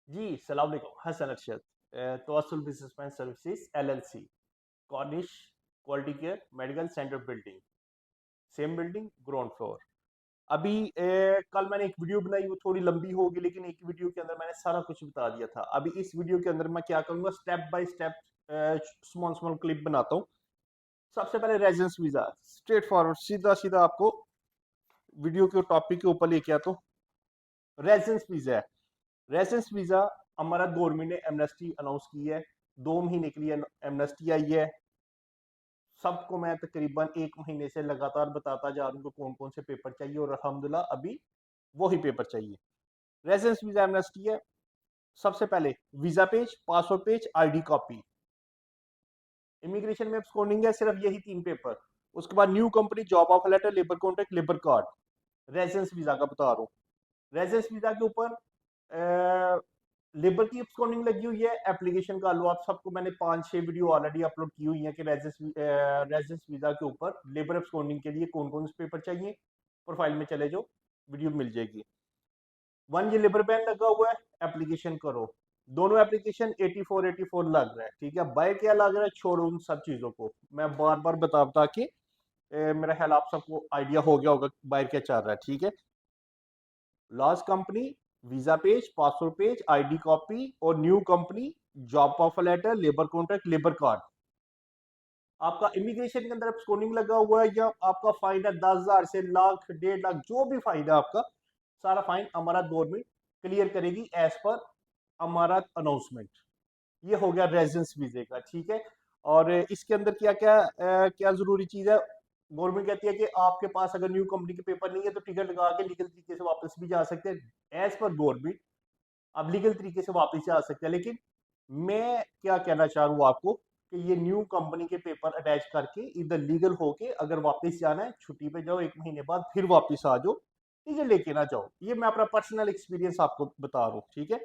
जी, सलाम अलैकुम, Hasan Arshad. Tawassul businessman services LLC, Corniche quality care medical centre building, same building, ground floor. अभी कल मैंने एक वीडियो बनाई, वो थोड़ी लंबी होगी, लेकिन एक वीडियो के अंदर मैंने सारा कुछ बता दिया था। अभी इस वीडियो के अंदर मैं क्या करूंगा, step by step small small clip बनाता हूँ। सबसे पहले रेजिडेंस वीजा, स्ट्रेट फॉरवर्ड, सीधा सीधा आपको वीडियो के टॉपिक के ऊपर लेके आता हूँ। रेजिडेंस वीजा है। रेजिडेंस वीजा हमारा गवर्नमेंट ने एमनेस्टी अनाउंस की है, 2 महीने के लिए एमनेस्टी आई है। सबको मैं तकरीबन 1 महीने से लगातार बताता जा रहा हूँ कौन कौन से पेपर चाहिए, और अल्हम्दुलिल्लाह अभी वही पेपर चाहिए। रेजिडेंस वीजा एमनेस्टी है। सबसे पहले visa page, passport page, ID copy. Immigration में स्कोनिंग है सिर्फ यही 3 पेपर। उसके बाद new company, job offer letter, labour contract, labour card. Residence visa का बता रहा हूँ। रेजिडेंस वीजा के ऊपर लेबर की स्कॉनिंग लगी हुई है। एप्लीकेशन का लो, आप सबको मैंने 5-6 वीडियो ऑलरेडी अपलोड की हुई है कि रेजिडेंस वीजा के ऊपर लेबर स्कॉनिंग के लिए कौन कौन से पेपर चाहिए। प्रोफाइल में चले जाओ, वीडियो मिल जाएगी। 1 ये लेबर बैन लगा हुआ है, एप्लीकेशन करो। दोनों एप्लीकेशन 84 लग रहा है, ठीक है। बाय क्या लग रहा है, छोड़ो उन सब चीजों को, मैं बार बार बता बता के मेरा ख्याल आप सबको आइडिया हो गया होगा बाहर क्या चल रहा है, ठीक है। Loss company, visa page, passport page, ID copy, और new company, job offer letter, labour contract, labour card. आपका इमिग्रेशन के अंदर स्कोनिंग लगा हुआ है, या आपका फाइन है 10,000 से लाख, 1.5 लाख, जो भी फाइन है आपका, सारा फाइन हमारा गवर्नमेंट क्लियर करेगी एज पर हमारा अनाउंसमेंट। ये हो गया रेजिडेंस वीजे का, ठीक है। और इसके अंदर क्या क्या क्या जरूरी चीज है। गवर्नमेंट कहती है कि आपके पास अगर न्यू कंपनी के पेपर नहीं है तो टिकट लगा के लीगल तरीके से वापस भी जा सकते हैं। एज पर गवर्नमेंट आप लीगल तरीके से वापस जा सकते हैं, लेकिन मैं क्या कहना चाह रहा हूँ आपको कि ये न्यू कंपनी के पेपर अटैच करके इधर लीगल होके अगर वापस जाना है, छुट्टी पे जाओ, 1 महीने बाद फिर वापस आ जाओ, ठीक है, लेके ना जाओ। ये मैं अपना पर्सनल एक्सपीरियंस आपको बता रहा हूँ, ठीक है।